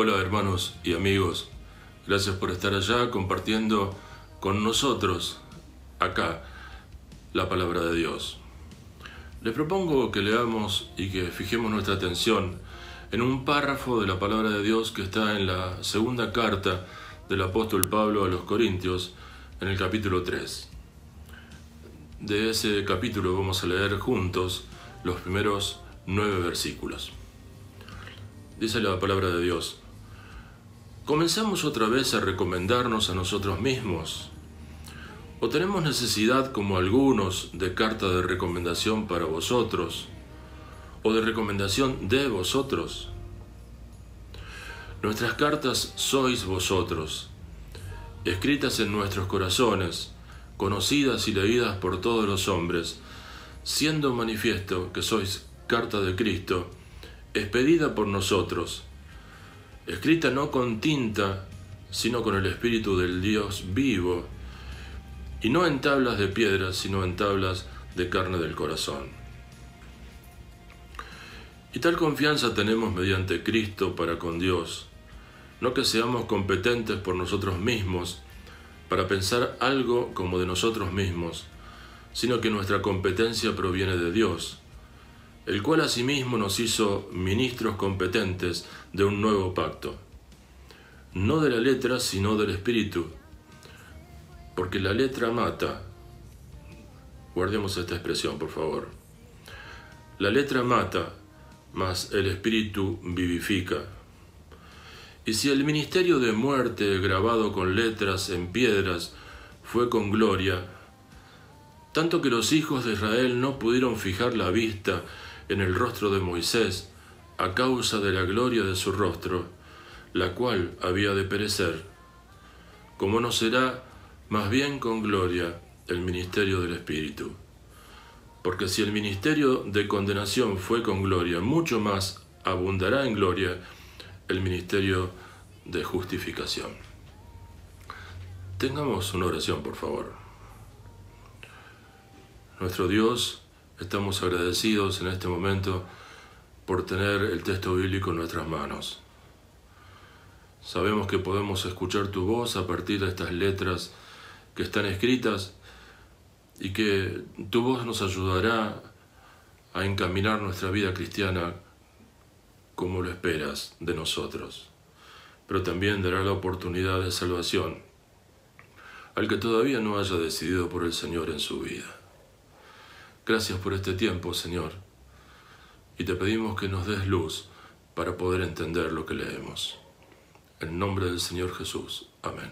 Hola hermanos y amigos, gracias por estar allá compartiendo con nosotros acá la palabra de Dios. Les propongo que leamos y que fijemos nuestra atención en un párrafo de la palabra de Dios que está en la segunda carta del apóstol Pablo a los Corintios, en el capítulo 3. De ese capítulo vamos a leer juntos los primeros 9 versículos. Dice la palabra de Dios: ¿comenzamos otra vez a recomendarnos a nosotros mismos? ¿O tenemos necesidad, como algunos, de carta de recomendación para vosotros? ¿O de recomendación de vosotros? Nuestras cartas sois vosotros, escritas en nuestros corazones, conocidas y leídas por todos los hombres, siendo manifiesto que sois carta de Cristo, expedida por nosotros, escrita no con tinta, sino con el Espíritu del Dios vivo, y no en tablas de piedra, sino en tablas de carne del corazón. Y tal confianza tenemos mediante Cristo para con Dios, no que seamos competentes por nosotros mismos para pensar algo como de nosotros mismos, sino que nuestra competencia proviene de Dios, el cual asimismo nos hizo ministros competentes de un nuevo pacto, no de la letra, sino del Espíritu, porque la letra mata. Guardemos esta expresión, por favor. La letra mata, mas el Espíritu vivifica. Y si el ministerio de muerte grabado con letras en piedras fue con gloria, tanto que los hijos de Israel no pudieron fijar la vista en el rostro de Moisés a causa de la gloria de su rostro, la cual había de perecer, como no será más bien con gloria el ministerio del Espíritu. Porque si el ministerio de condenación fue con gloria, mucho más abundará en gloria el ministerio de justificación. Tengamos una oración, por favor. Nuestro Dios, estamos agradecidos en este momento por tener el texto bíblico en nuestras manos. Sabemos que podemos escuchar tu voz a partir de estas letras que están escritas y que tu voz nos ayudará a encaminar nuestra vida cristiana como lo esperas de nosotros, pero también dará la oportunidad de salvación al que todavía no haya decidido por el Señor en su vida. Gracias por este tiempo, Señor, y te pedimos que nos des luz para poder entender lo que leemos. En nombre del Señor Jesús. Amén.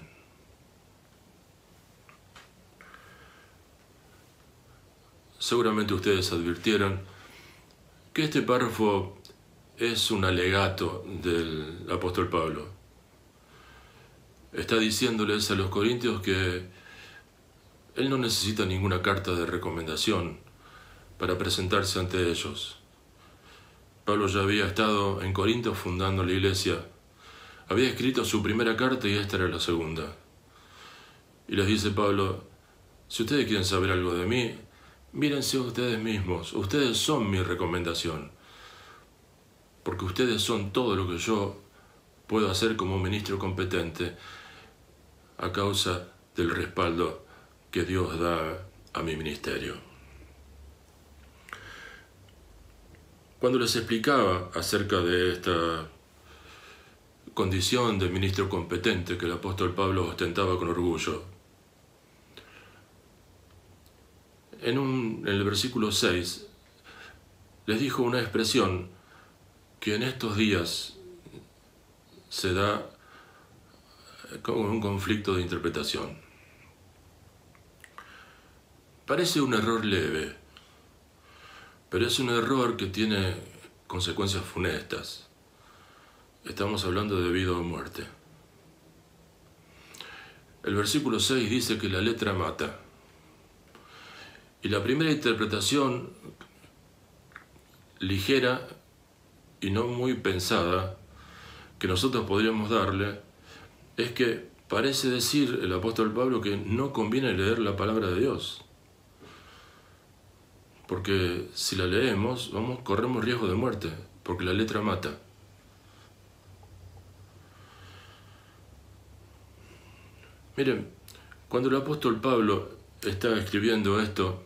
Seguramente ustedes advirtieron que este párrafo es un alegato del apóstol Pablo. Está diciéndoles a los corintios que él no necesita ninguna carta de recomendación para presentarse ante ellos. Pablo ya había estado en Corinto fundando la iglesia. Había escrito su primera carta y esta era la segunda. Y les dice Pablo: si ustedes quieren saber algo de mí, mírense ustedes mismos. Ustedes son mi recomendación, porque ustedes son todo lo que yo puedo hacer como ministro competente a causa del respaldo que Dios da a mi ministerio. Cuando les explicaba acerca de esta condición de ministro competente que el apóstol Pablo ostentaba con orgullo, en el versículo 6 les dijo una expresión que en estos días se da con un conflicto de interpretación. Parece un error leve, pero es un error que tiene consecuencias funestas. Estamos hablando de vida o muerte. El versículo 6 dice que la letra mata. Y la primera interpretación, ligera y no muy pensada, que nosotros podríamos darle, es que parece decir el apóstol Pablo que no conviene leer la palabra de Dios. Porque si la leemos, corremos riesgo de muerte, porque la letra mata. Miren, cuando el apóstol Pablo está escribiendo esto,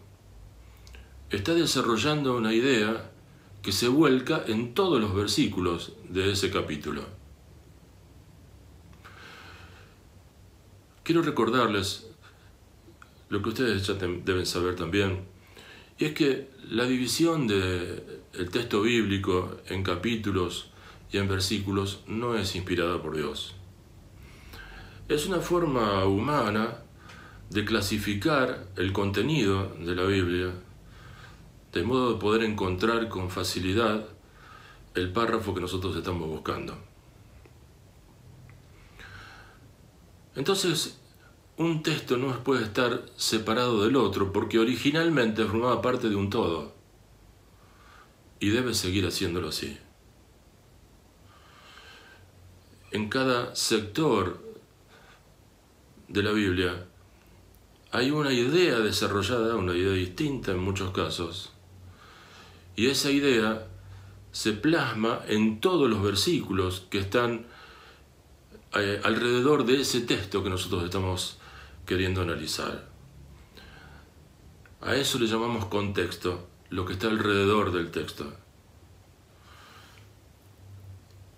está desarrollando una idea que se vuelca en todos los versículos de ese capítulo. Quiero recordarles lo que ustedes ya deben saber también, y es que la división del texto bíblico en capítulos y en versículos no es inspirada por Dios. Es una forma humana de clasificar el contenido de la Biblia, de modo de poder encontrar con facilidad el párrafo que nosotros estamos buscando. Entonces, un texto no puede estar separado del otro porque originalmente formaba parte de un todo y debe seguir haciéndolo así. En cada sector de la Biblia hay una idea desarrollada, una idea distinta en muchos casos, y esa idea se plasma en todos los versículos que están alrededor de ese texto que nosotros estamos queriendo analizar. A eso le llamamos contexto, lo que está alrededor del texto.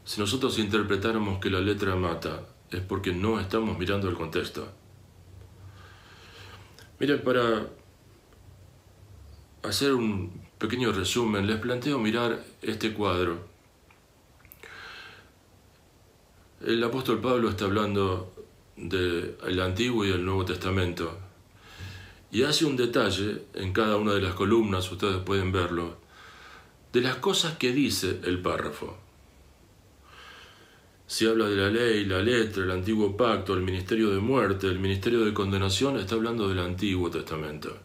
Si nosotros interpretáramos que la letra mata, es porque no estamos mirando el contexto. Miren, para hacer un pequeño resumen, les planteo mirar este cuadro. El apóstol Pablo está hablando del Antiguo y el Nuevo Testamento y hace un detalle en cada una de las columnas, ustedes pueden verlo, de las cosas que dice el párrafo. Si habla de la ley, la letra, el antiguo pacto, el ministerio de muerte, el ministerio de condenación, está hablando del Antiguo Testamento.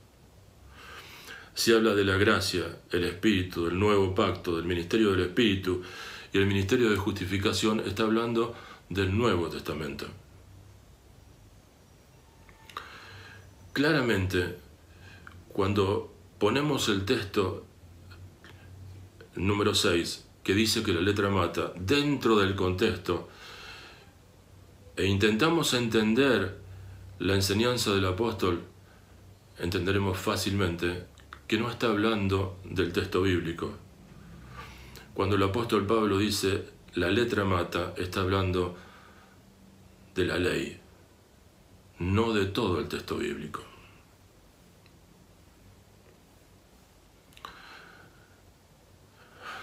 Si habla de la gracia, el Espíritu, del nuevo pacto, del ministerio del Espíritu y el ministerio de justificación, está hablando del Nuevo Testamento. Claramente, cuando ponemos el texto número 6, que dice que la letra mata, dentro del contexto, e intentamos entender la enseñanza del apóstol, entenderemos fácilmente que no está hablando del texto bíblico. Cuando el apóstol Pablo dice la letra mata, está hablando de la ley, no de todo el texto bíblico.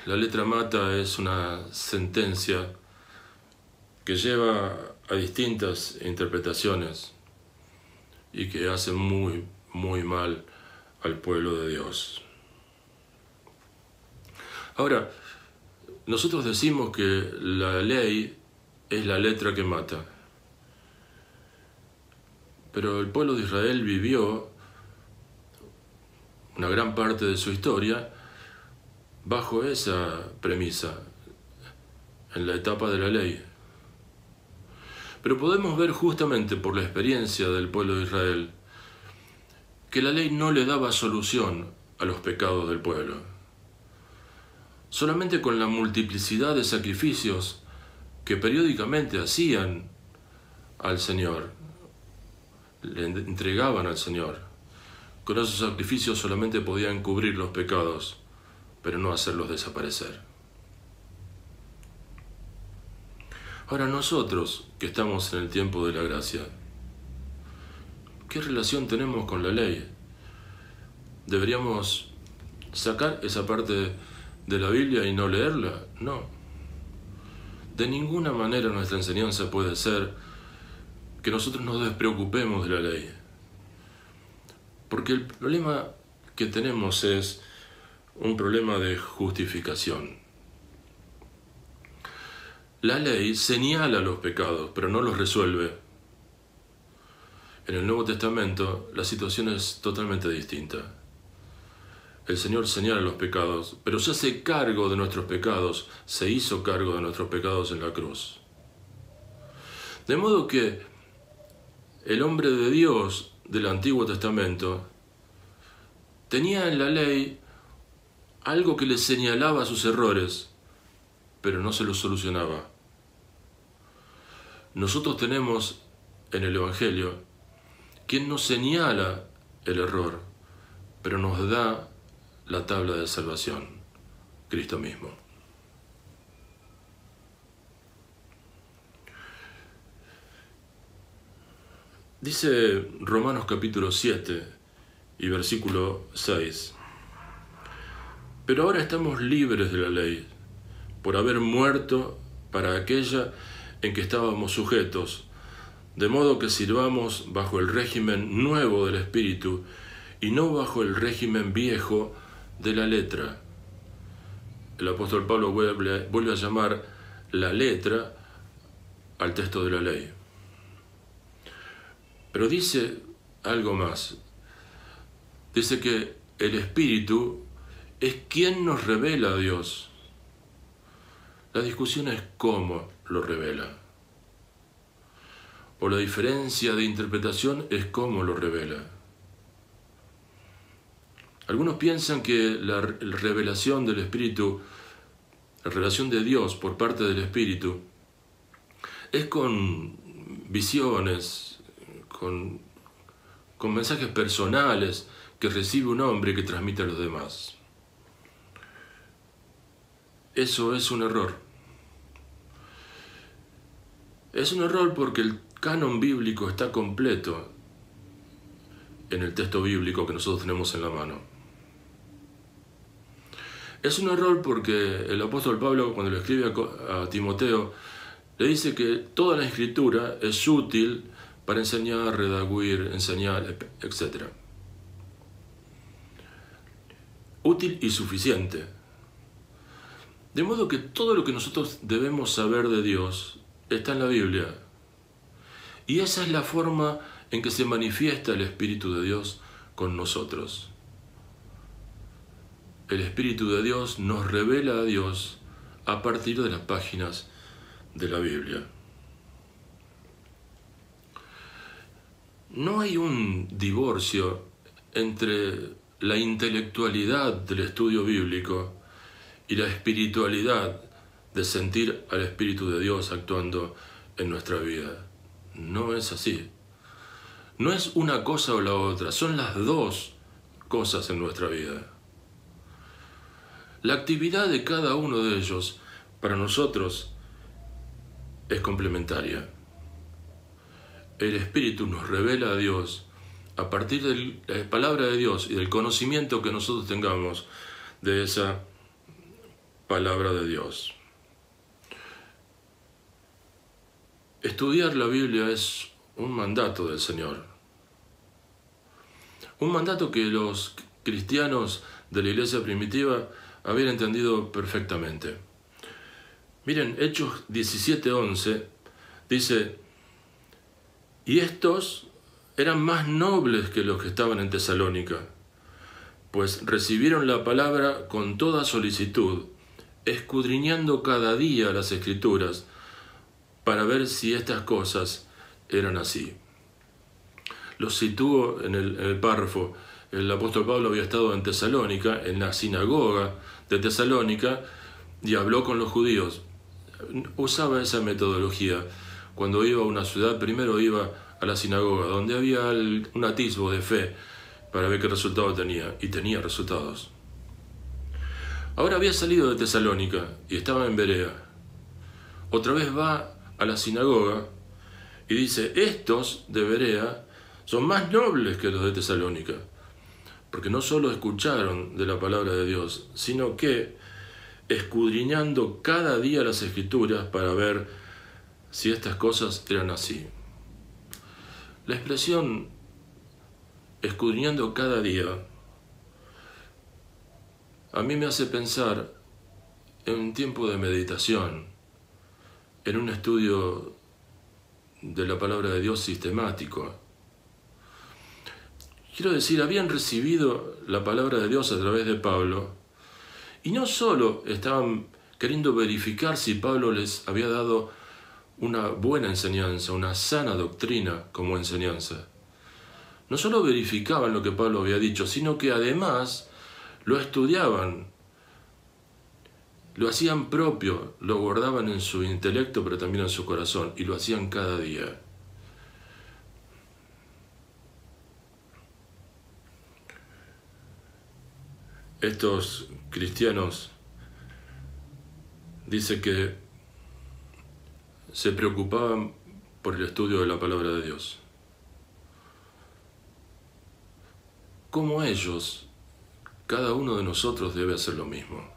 La letra mata es una sentencia que lleva a distintas interpretaciones y que hace muy, muy mal al pueblo de Dios. Ahora, nosotros decimos que la ley es la letra que mata, pero el pueblo de Israel vivió una gran parte de su historia bajo esa premisa, en la etapa de la ley. Pero podemos ver justamente por la experiencia del pueblo de Israel que la ley no le daba solución a los pecados del pueblo. Solamente con la multiplicidad de sacrificios que periódicamente hacían al Señor, le entregaban al Señor, con esos sacrificios solamente podían cubrir los pecados, pero no hacerlos desaparecer. Ahora nosotros, que estamos en el tiempo de la gracia, ¿qué relación tenemos con la ley? ¿Deberíamos sacar esa parte de la Biblia y no leerla? No. De ninguna manera nuestra enseñanza puede ser que nosotros nos despreocupemos de la ley. Porque el problema que tenemos es un problema de justificación. La ley señala los pecados, pero no los resuelve. En el Nuevo Testamento la situación es totalmente distinta. El Señor señala los pecados, pero se hace cargo de nuestros pecados, se hizo cargo de nuestros pecados en la cruz. De modo que el hombre de Dios del Antiguo Testamento tenía en la ley algo que le señalaba sus errores, pero no se los solucionaba. Nosotros tenemos en el Evangelio, quien nos señala el error, pero nos da la tabla de salvación, Cristo mismo. Dice Romanos capítulo 7 y versículo 6: pero ahora estamos libres de la ley, por haber muerto para aquella en que estábamos sujetos, de modo que sirvamos bajo el régimen nuevo del Espíritu y no bajo el régimen viejo de la letra. El apóstol Pablo vuelve a llamar la letra al texto de la ley. Pero dice algo más. Dice que el Espíritu es quien nos revela a Dios. La discusión es cómo lo revela. O la diferencia de interpretación es cómo lo revela. Algunos piensan que la revelación del Espíritu, la revelación de Dios por parte del Espíritu, es con visiones, con mensajes personales que recibe un hombre y que transmite a los demás. Eso es un error. Es un error porque el canon bíblico está completo en el texto bíblico que nosotros tenemos en la mano. Es un error porque el apóstol Pablo, cuando le escribe a Timoteo, le dice que toda la escritura es útil para enseñar, redarguir, enseñar, etc. Útil y suficiente. De modo que todo lo que nosotros debemos saber de Dios está en la Biblia. Y esa es la forma en que se manifiesta el Espíritu de Dios con nosotros. El Espíritu de Dios nos revela a Dios a partir de las páginas de la Biblia. No hay un divorcio entre la intelectualidad del estudio bíblico y la espiritualidad de sentir al Espíritu de Dios actuando en nuestra vida. No es así. No es una cosa o la otra, son las dos cosas en nuestra vida. La actividad de cada uno de ellos para nosotros es complementaria. El Espíritu nos revela a Dios a partir de la palabra de Dios y del conocimiento que nosotros tengamos de esa palabra de Dios. Estudiar la Biblia es un mandato del Señor. Un mandato que los cristianos de la iglesia primitiva habían entendido perfectamente. Miren, Hechos 17:11 dice: y estos eran más nobles que los que estaban en Tesalónica, pues recibieron la palabra con toda solicitud, escudriñando cada día las Escrituras, para ver si estas cosas eran así. Los sitúo en el párrafo. El apóstol Pablo había estado en Tesalónica, en la sinagoga de Tesalónica, y habló con los judíos. Usaba esa metodología. Cuando iba a una ciudad, primero iba a la sinagoga, donde había un atisbo de fe, para ver qué resultado tenía, y tenía resultados. Ahora había salido de Tesalónica y estaba en Berea. Otra vez va a la sinagoga y dice: estos de Berea son más nobles que los de Tesalónica, porque no solo escucharon de la palabra de Dios, sino que escudriñando cada día las Escrituras para ver si estas cosas eran así. La expresión escudriñando cada día a mí me hace pensar en un tiempo de meditación, en un estudio de la palabra de Dios sistemático. Quiero decir, habían recibido la palabra de Dios a través de Pablo, y no solo estaban queriendo verificar si Pablo les había dado una buena enseñanza, una sana doctrina como enseñanza. No solo verificaban lo que Pablo había dicho, sino que además lo estudiaban, lo hacían propio, lo guardaban en su intelecto, pero también en su corazón, y lo hacían cada día. estos cristianos dice que se preocupaban por el estudio de la palabra de Dios. Como ellos, cada uno de nosotros debe hacer lo mismo.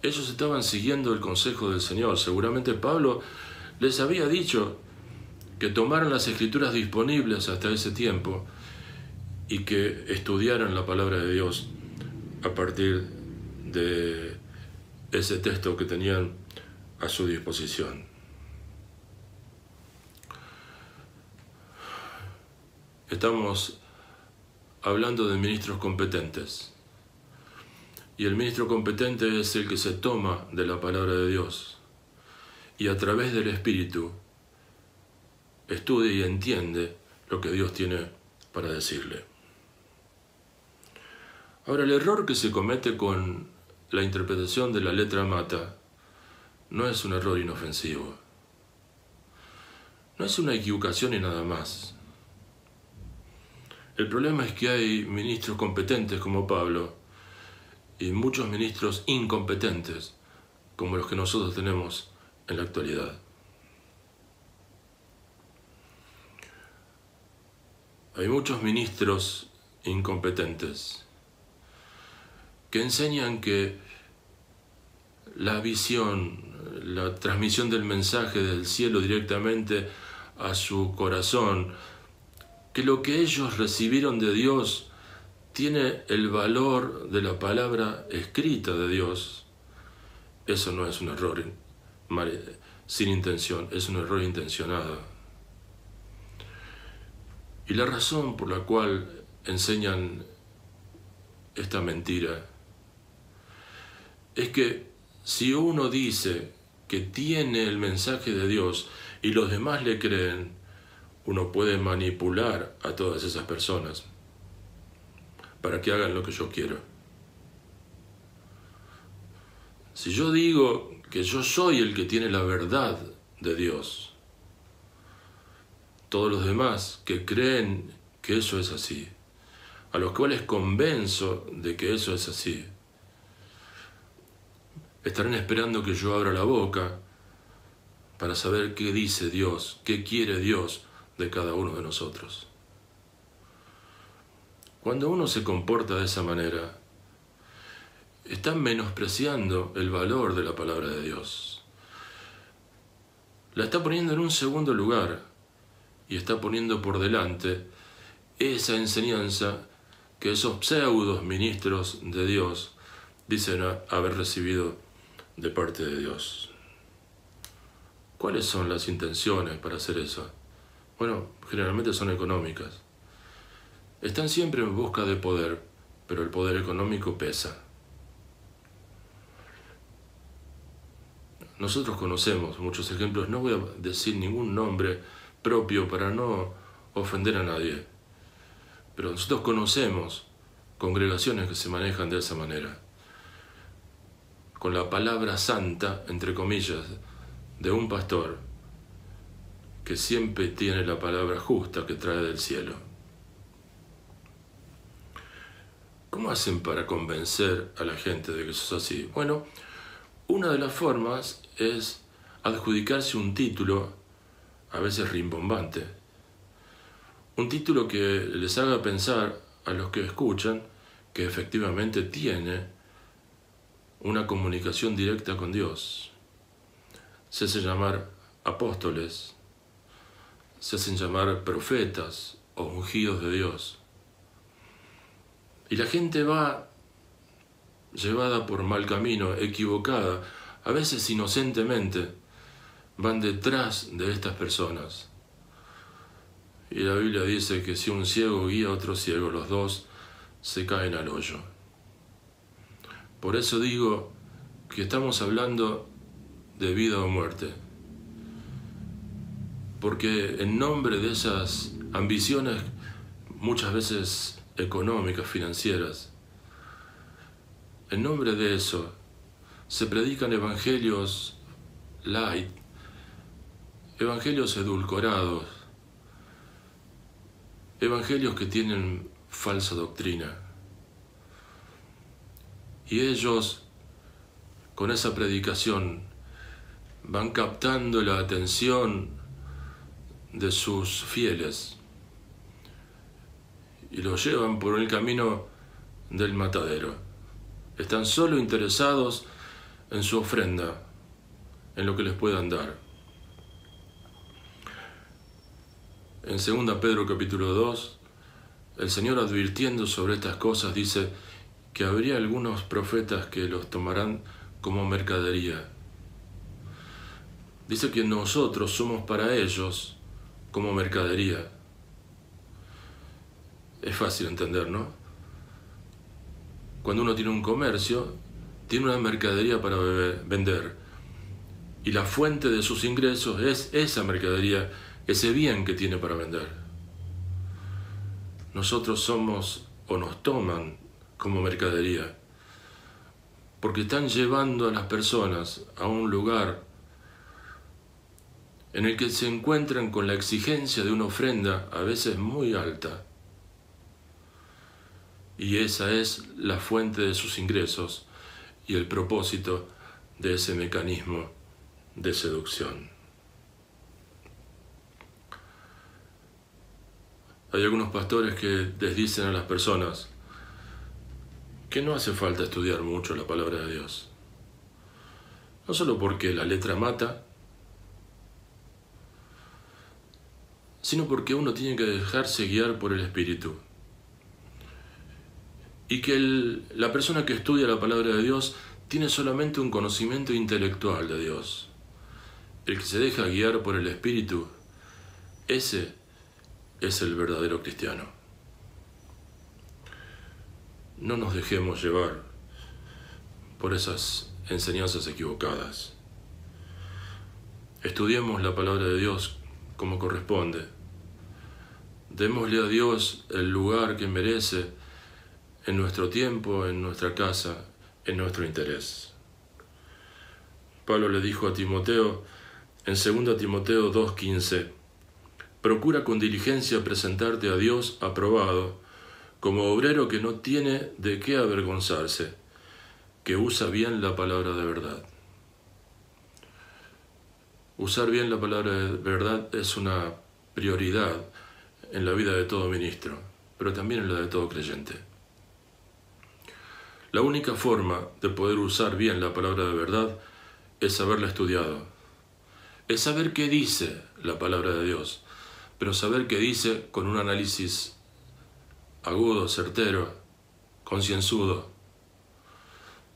Ellos estaban siguiendo el consejo del Señor. Seguramente Pablo les había dicho que tomaran las escrituras disponibles hasta ese tiempo y que estudiaran la palabra de Dios a partir de ese texto que tenían a su disposición. Estamos hablando de ministros competentes. Y el ministro competente es el que se toma de la palabra de Dios y a través del Espíritu estudia y entiende lo que Dios tiene para decirle. Ahora, el error que se comete con la interpretación de la letra mata no es un error inofensivo. No es una equivocación y nada más. El problema es que hay ministros competentes como Pablo y muchos ministros incompetentes como los que nosotros tenemos en la actualidad. Hay muchos ministros incompetentes que enseñan que la visión, la transmisión del mensaje del cielo directamente a su corazón, que lo que ellos recibieron de Dios tiene el valor de la palabra escrita de Dios. Eso no es un error sin intención, es un error intencionado. Y la razón por la cual enseñan esta mentira es que si uno dice que tiene el mensaje de Dios y los demás le creen, uno puede manipular a todas esas personas para que hagan lo que yo quiero. Si yo digo que yo soy el que tiene la verdad de Dios, todos los demás que creen que eso es así, a los cuales convenzo de que eso es así, estarán esperando que yo abra la boca para saber qué dice Dios, qué quiere Dios de cada uno de nosotros. Cuando uno se comporta de esa manera, está menospreciando el valor de la palabra de Dios. La está poniendo en un segundo lugar y está poniendo por delante esa enseñanza que esos pseudos ministros de Dios dicen haber recibido de parte de Dios. ¿Cuáles son las intenciones para hacer eso? Bueno, generalmente son económicas. Están siempre en busca de poder, pero el poder económico pesa. Nosotros conocemos muchos ejemplos, no voy a decir ningún nombre propio para no ofender a nadie, pero nosotros conocemos congregaciones que se manejan de esa manera, con la palabra santa, entre comillas, de un pastor que siempre tiene la palabra justa que trae del cielo. ¿Cómo hacen para convencer a la gente de que eso es así? Bueno, una de las formas es adjudicarse un título, a veces rimbombante, un título que les haga pensar a los que escuchan que efectivamente tiene una comunicación directa con Dios. Se hacen llamar apóstoles, se hacen llamar profetas o ungidos de Dios. Y la gente va llevada por mal camino, equivocada, a veces inocentemente, van detrás de estas personas. Y la Biblia dice que si un ciego guía a otro ciego, los dos se caen al hoyo. Por eso digo que estamos hablando de vida o muerte. Porque en nombre de esas ambiciones, muchas veces económicas, financieras, en nombre de eso, se predican evangelios light, evangelios edulcorados, evangelios que tienen falsa doctrina. Y ellos, con esa predicación, van captando la atención de sus fieles y los llevan por el camino del matadero. Están solo interesados en su ofrenda, en lo que les puedan dar. En 2 Pedro capítulo 2, el Señor, advirtiendo sobre estas cosas, dice que habría algunos profetas que los tomarán como mercadería. Dice que nosotros somos para ellos como mercadería. Es fácil entender, ¿no? Cuando uno tiene un comercio, tiene una mercadería para vender. Y la fuente de sus ingresos es esa mercadería, ese bien que tiene para vender. Nosotros somos, o nos toman como mercadería, porque están llevando a las personas a un lugar en el que se encuentran con la exigencia de una ofrenda a veces muy alta. Y esa es la fuente de sus ingresos y el propósito de ese mecanismo de seducción. Hay algunos pastores que les dicen a las personas que no hace falta estudiar mucho la palabra de Dios. No solo porque la letra mata, sino porque uno tiene que dejarse guiar por el Espíritu. Y que la persona que estudia la palabra de Dios tiene solamente un conocimiento intelectual de Dios. El que se deja guiar por el Espíritu, ese es el verdadero cristiano. No nos dejemos llevar por esas enseñanzas equivocadas. Estudiemos la palabra de Dios como corresponde. Démosle a Dios el lugar que merece en nuestro tiempo, en nuestra casa, en nuestro interés. Pablo le dijo a Timoteo en 2 Timoteo 2:15: procura con diligencia presentarte a Dios aprobado, como obrero que no tiene de qué avergonzarse, que usa bien la palabra de verdad. Usar bien la palabra de verdad es una prioridad en la vida de todo ministro, pero también en la de todo creyente. La única forma de poder usar bien la palabra de verdad es haberla estudiado. Es saber qué dice la palabra de Dios, pero saber qué dice con un análisis agudo, certero, concienzudo.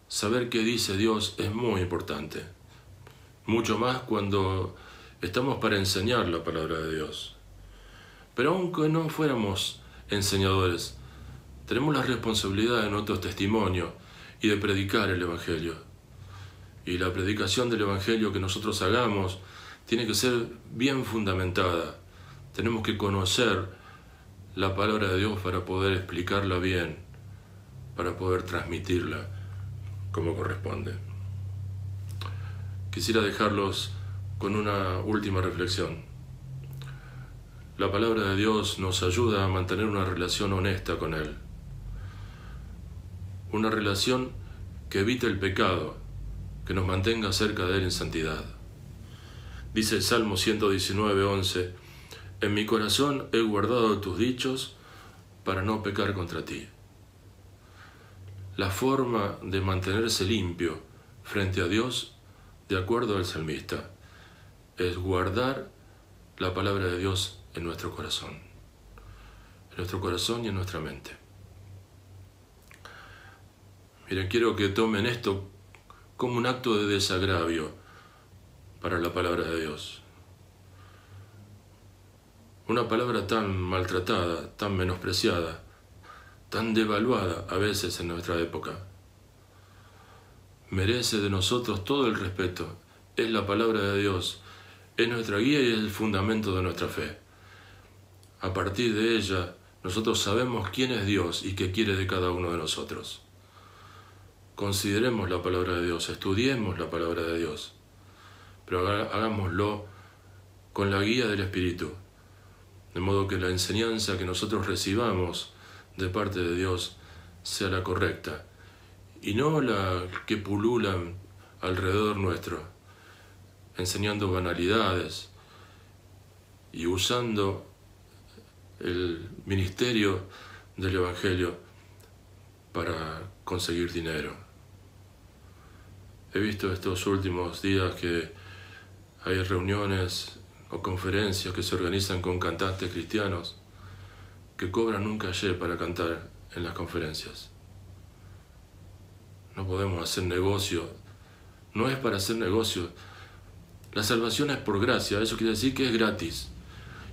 Saber qué dice Dios es muy importante, mucho más cuando estamos para enseñar la palabra de Dios. Pero aunque no fuéramos enseñadores, tenemos la responsabilidad de nuestro testimonio y de predicar el Evangelio. Y la predicación del Evangelio que nosotros hagamos tiene que ser bien fundamentada. Tenemos que conocer la palabra de Dios para poder explicarla bien, para poder transmitirla como corresponde. Quisiera dejarlos con una última reflexión. La palabra de Dios nos ayuda a mantener una relación honesta con Él. Una relación que evite el pecado, que nos mantenga cerca de Él en santidad. Dice el Salmo 119:11: en mi corazón he guardado tus dichos para no pecar contra ti. La forma de mantenerse limpio frente a Dios, de acuerdo al salmista, es guardar la palabra de Dios en nuestro corazón y en nuestra mente. Miren, quiero que tomen esto como un acto de desagravio para la palabra de Dios. Una palabra tan maltratada, tan menospreciada, tan devaluada a veces en nuestra época, merece de nosotros todo el respeto. Es la palabra de Dios, es nuestra guía y es el fundamento de nuestra fe. A partir de ella, nosotros sabemos quién es Dios y qué quiere de cada uno de nosotros. Consideremos la palabra de Dios, estudiemos la palabra de Dios, pero hagámoslo con la guía del Espíritu, de modo que la enseñanza que nosotros recibamos de parte de Dios sea la correcta y no la que pululan alrededor nuestro, enseñando banalidades y usando el ministerio del Evangelio para conseguir dinero. He visto estos últimos días que hay reuniones o conferencias que se organizan con cantantes cristianos que cobran un cachê para cantar en las conferencias. No podemos hacer negocio, no es para hacer negocio. La salvación es por gracia, eso quiere decir que es gratis,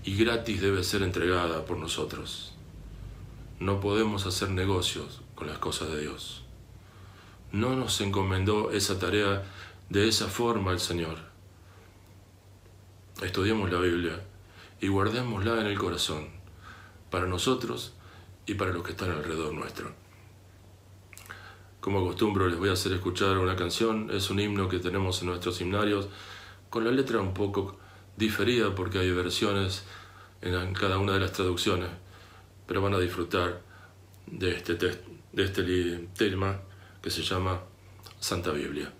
y gratis debe ser entregada por nosotros. No podemos hacer negocios con las cosas de Dios. No nos encomendó esa tarea de esa forma el Señor. Estudiemos la Biblia y guardémosla en el corazón, para nosotros y para los que están alrededor nuestro. Como acostumbro, les voy a hacer escuchar una canción. Es un himno que tenemos en nuestros himnarios, con la letra un poco diferida porque hay versiones en cada una de las traducciones, pero van a disfrutar de este tema que se llama Santa Biblia.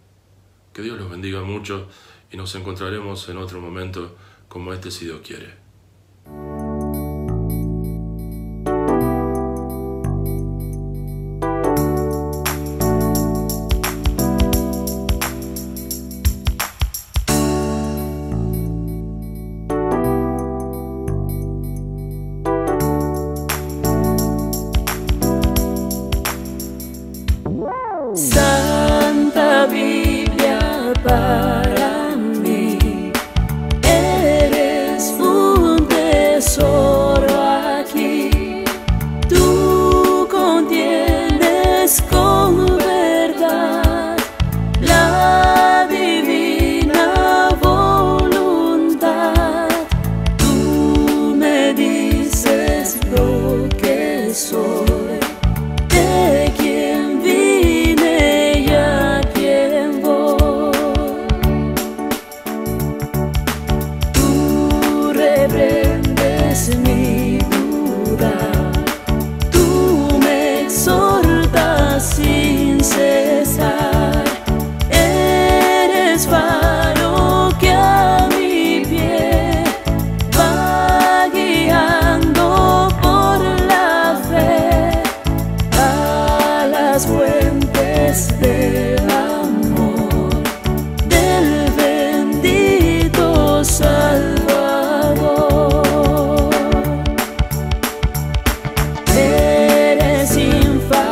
Que Dios los bendiga mucho y nos encontraremos en otro momento como este, si Dios quiere. Santa Biblia para mí, eres un tesoro aquí. Tú contienes con verdad la divina voluntad. Tú me dices lo que soy, de quien vine y a quien voy. Tú reprendes mi duda, tú me exhortas sin cesar. Eres faro que a mi pie va guiando por la fe a las fuentes del amor del bendito Salvador. Eres infalible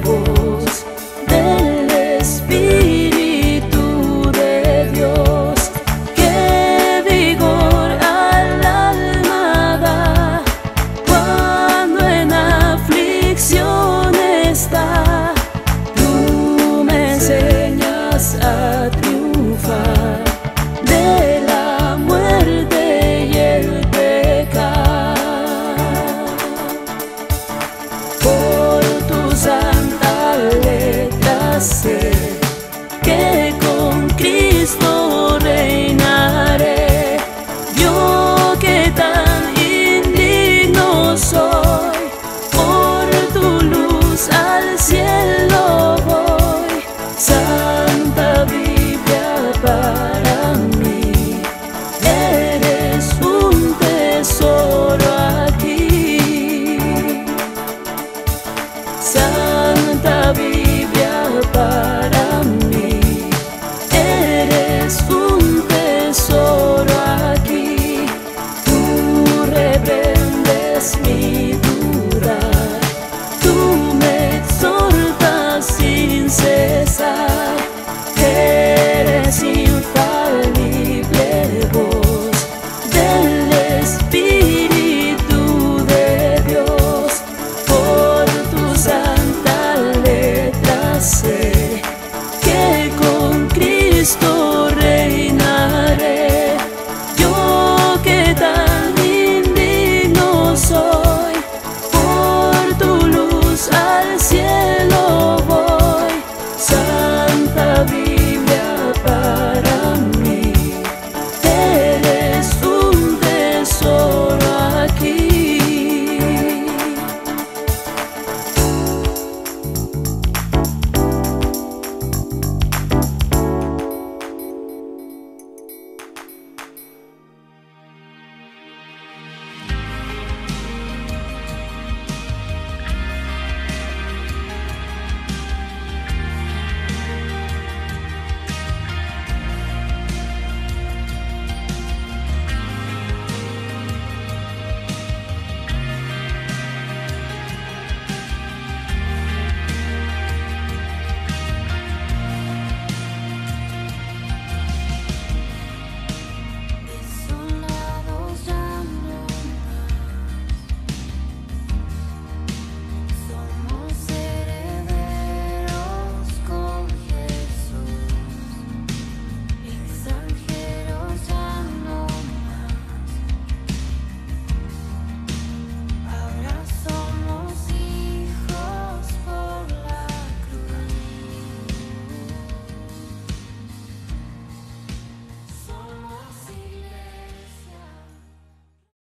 voz del Espíritu de Dios, que vigor al alma da cuando en aflicción está. Tú me enseñas a triunfar de la muerte y el pecado. Por tu santa letra sé que con Cristo reinaré. Yo que tan indigno soy, por tu luz al cielo voy. Santa Biblia para mí, eres un tesoro aquí. Santa Biblia para mí, eres un tesoro aquí. Tú reprendes mi